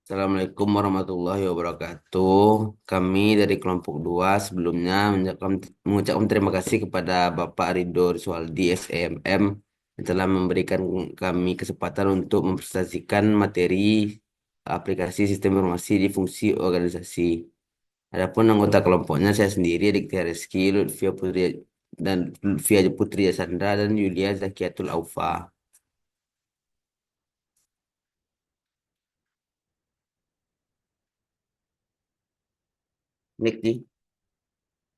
Assalamualaikum warahmatullahi wabarakatuh. Kami dari kelompok 2 sebelumnya mengucapkan terima kasih kepada Bapak Ridho Rizwaldi SEMM yang telah memberikan kami kesempatan untuk mempresentasikan materi aplikasi sistem informasi di fungsi organisasi. Adapun anggota kelompoknya saya sendiri, Dikti Rizky, Lutfia Putri Sandra dan Yulia Zakiatul Aufa. Dik,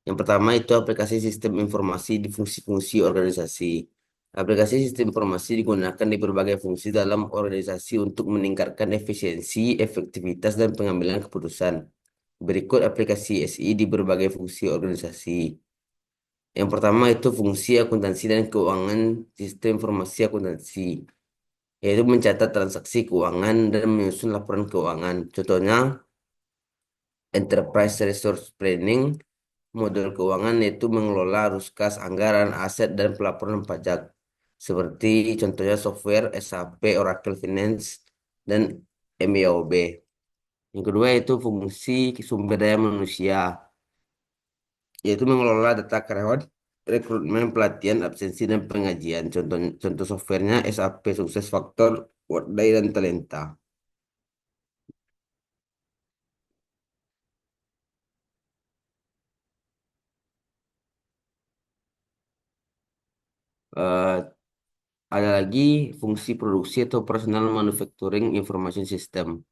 yang pertama itu aplikasi sistem informasi di fungsi-fungsi organisasi. Aplikasi sistem informasi digunakan di berbagai fungsi dalam organisasi untuk meningkatkan efisiensi, efektivitas, dan pengambilan keputusan. Berikut aplikasi SI di berbagai fungsi organisasi. Yang pertama itu fungsi akuntansi dan keuangan sistem informasi akuntansi, yaitu mencatat transaksi keuangan dan menyusun laporan keuangan. Contohnya, Enterprise Resource Planning. Model keuangan yaitu mengelola arus kas, anggaran, aset, dan pelaporan pajak. Seperti contohnya software SAP, Oracle Finance, dan MYOB. Yang kedua itu fungsi sumber daya manusia, yaitu mengelola data karyawan, rekrutmen, pelatihan, absensi, dan pengajian. Contoh softwarenya SAP SuccessFactors, Workday, dan Talenta. Eh, ada lagi fungsi produksi atau personal manufacturing information system,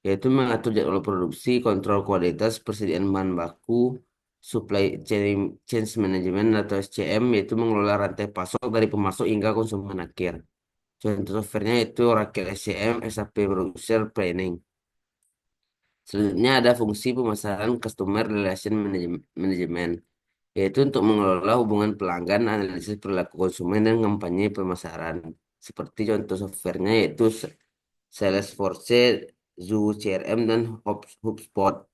yaitu mengatur jadwal produksi, kontrol kualitas, persediaan bahan baku, supply chain, management atau SCM, yaitu mengelola rantai pasok dari pemasok hingga konsumen akhir. Contoh softwarenya itu Oracle SCM, SAP Producer Planning. Selanjutnya ada fungsi pemasaran Customer Relation Management, yaitu untuk mengelola hubungan pelanggan, analisis perilaku konsumen, dan kampanye pemasaran. Seperti contoh softwarenya yaitu Salesforce, Zoo CRM, dan HubSpot.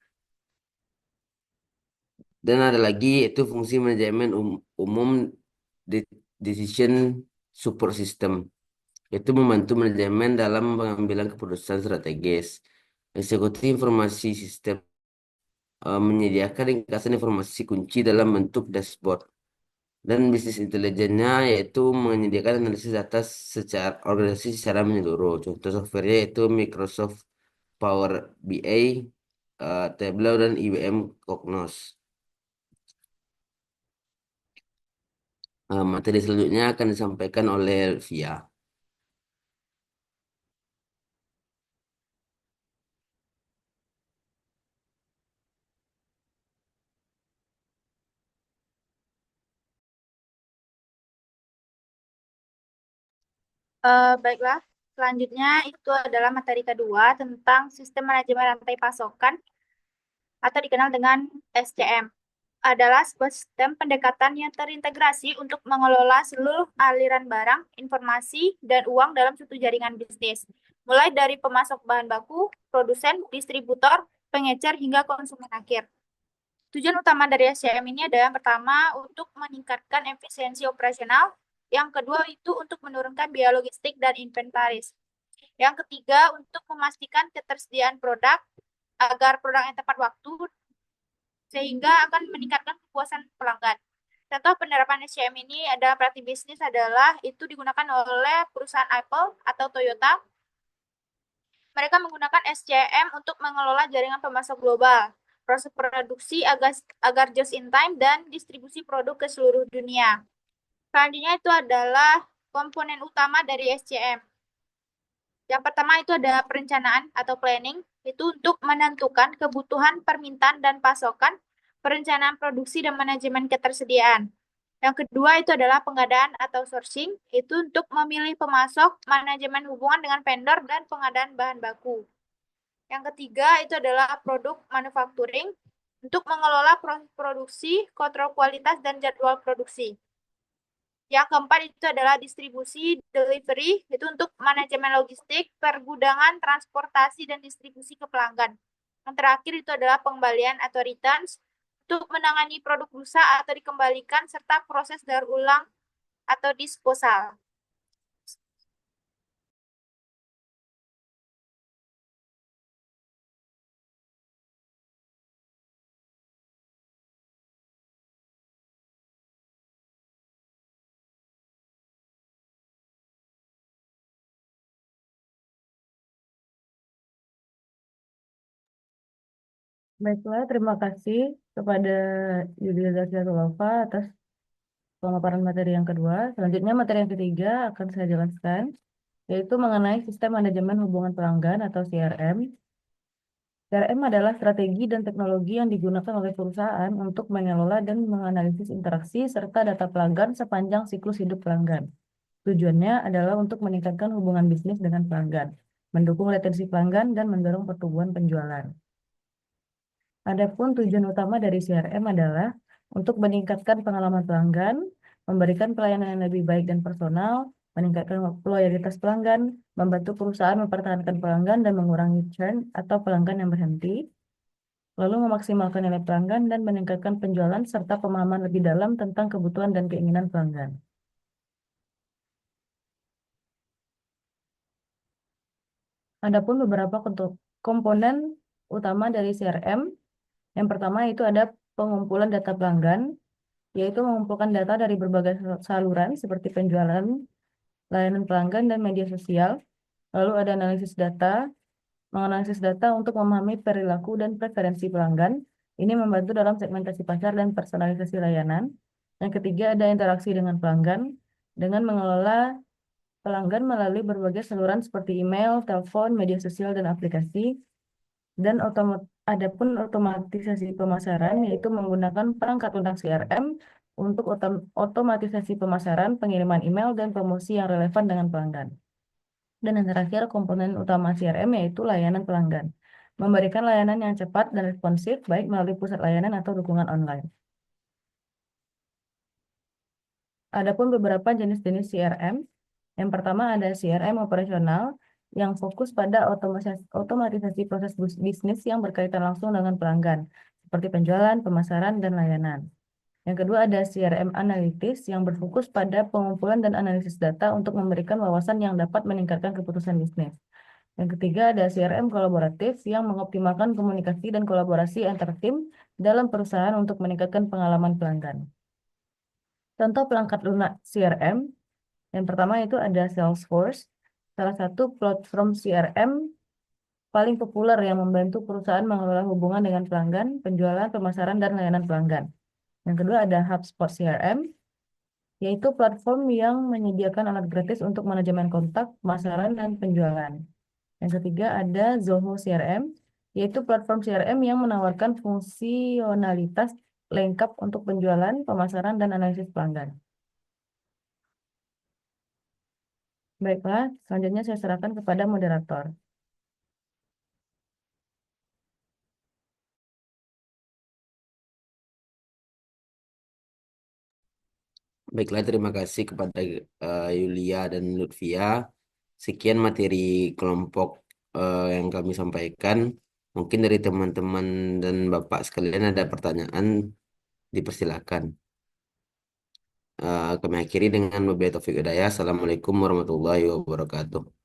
Dan ada lagi itu fungsi manajemen umum de- decision support system, yaitu membantu manajemen dalam pengambilan keputusan strategis. Eksekutif informasi sistem menyediakan ringkasan informasi kunci dalam bentuk dashboard. Dan bisnis intelijennya yaitu menyediakan analisis data secara organisasi secara menyeluruh. Contoh softwarenya yaitu Microsoft Power BI, Tableau, dan IBM Cognos. Materi selanjutnya akan disampaikan oleh Via. Baiklah, selanjutnya itu adalah materi kedua tentang sistem manajemen rantai pasokan atau dikenal dengan SCM. Adalah sebuah sistem pendekatan yang terintegrasi untuk mengelola seluruh aliran barang, informasi, dan uang dalam suatu jaringan bisnis, mulai dari pemasok bahan baku, produsen, distributor, pengecer, hingga konsumen akhir. Tujuan utama dari SCM ini adalah yang pertama untuk meningkatkan efisiensi operasional, yang kedua itu untuk menurunkan biaya logistik dan inventaris. Yang ketiga untuk memastikan ketersediaan produk agar produknya tepat waktu sehingga akan meningkatkan kepuasan pelanggan. Contoh penerapan SCM ini adalah praktik bisnis adalah itu digunakan oleh perusahaan Apple atau Toyota. Mereka menggunakan SCM untuk mengelola jaringan pemasok global, proses produksi agar just in time, dan distribusi produk ke seluruh dunia. Selanjutnya itu adalah komponen utama dari SCM. Yang pertama itu ada perencanaan atau planning, itu untuk menentukan kebutuhan, permintaan, dan pasokan, perencanaan produksi, dan manajemen ketersediaan. Yang kedua itu adalah pengadaan atau sourcing, itu untuk memilih pemasok, manajemen hubungan dengan vendor, dan pengadaan bahan baku. Yang ketiga itu adalah produk manufacturing, untuk mengelola proses produksi, kontrol kualitas, dan jadwal produksi. Yang keempat itu adalah distribusi, delivery, itu untuk manajemen logistik, pergudangan, transportasi, dan distribusi ke pelanggan. Yang terakhir itu adalah pengembalian atau returns, untuk menangani produk rusak atau dikembalikan, serta proses daur ulang atau disposal. Baiklah, terima kasih kepada Yulia Zakiatulova atas pemaparan materi yang kedua. Selanjutnya materi yang ketiga akan saya jelaskan, yaitu mengenai sistem manajemen hubungan pelanggan atau CRM. CRM adalah strategi dan teknologi yang digunakan oleh perusahaan untuk mengelola dan menganalisis interaksi serta data pelanggan sepanjang siklus hidup pelanggan. Tujuannya adalah untuk meningkatkan hubungan bisnis dengan pelanggan, mendukung retensi pelanggan, dan mendorong pertumbuhan penjualan. Adapun tujuan utama dari CRM adalah untuk meningkatkan pengalaman pelanggan, memberikan pelayanan yang lebih baik dan personal, meningkatkan loyalitas pelanggan, membantu perusahaan mempertahankan pelanggan dan mengurangi churn atau pelanggan yang berhenti, lalu memaksimalkan nilai pelanggan dan meningkatkan penjualan serta pemahaman lebih dalam tentang kebutuhan dan keinginan pelanggan. Adapun beberapa komponen utama dari CRM, yang pertama itu ada pengumpulan data pelanggan, yaitu mengumpulkan data dari berbagai saluran seperti penjualan, layanan pelanggan, dan media sosial. Lalu ada analisis data, menganalisis data untuk memahami perilaku dan preferensi pelanggan. Ini membantu dalam segmentasi pasar dan personalisasi layanan. Yang ketiga ada interaksi dengan pelanggan, dengan mengelola pelanggan melalui berbagai saluran seperti email, telepon, media sosial, dan aplikasi. Dan adapun otomatisasi pemasaran, yaitu menggunakan perangkat lunak CRM untuk otomatisasi pemasaran, pengiriman email, dan promosi yang relevan dengan pelanggan. Dan yang terakhir, komponen utama CRM yaitu layanan pelanggan. Memberikan layanan yang cepat dan responsif, baik melalui pusat layanan atau dukungan online. Adapun beberapa jenis-jenis CRM. Yang pertama ada CRM operasional yang fokus pada otomatisasi proses bisnis yang berkaitan langsung dengan pelanggan, seperti penjualan, pemasaran, dan layanan. Yang kedua ada CRM analitis yang berfokus pada pengumpulan dan analisis data untuk memberikan wawasan yang dapat meningkatkan keputusan bisnis. Yang ketiga ada CRM kolaboratif yang mengoptimalkan komunikasi dan kolaborasi antar tim dalam perusahaan untuk meningkatkan pengalaman pelanggan. Contoh perangkat lunak CRM yang pertama itu ada Salesforce, salah satu platform CRM paling populer yang membantu perusahaan mengelola hubungan dengan pelanggan, penjualan, pemasaran, dan layanan pelanggan. Yang kedua ada HubSpot CRM, yaitu platform yang menyediakan alat gratis untuk manajemen kontak, pemasaran, dan penjualan. Yang ketiga ada Zoho CRM, yaitu platform CRM yang menawarkan fungsionalitas lengkap untuk penjualan, pemasaran, dan analisis pelanggan. Baiklah, selanjutnya saya serahkan kepada moderator. Baiklah, terima kasih kepada Yulia dan Lutfia. Sekian materi kelompok yang kami sampaikan. Mungkin dari teman-teman dan Bapak sekalian ada pertanyaan, dipersilakan. Kami akhiri dengan wabillahi taufiq hidayah. Assalamualaikum warahmatullahi wabarakatuh.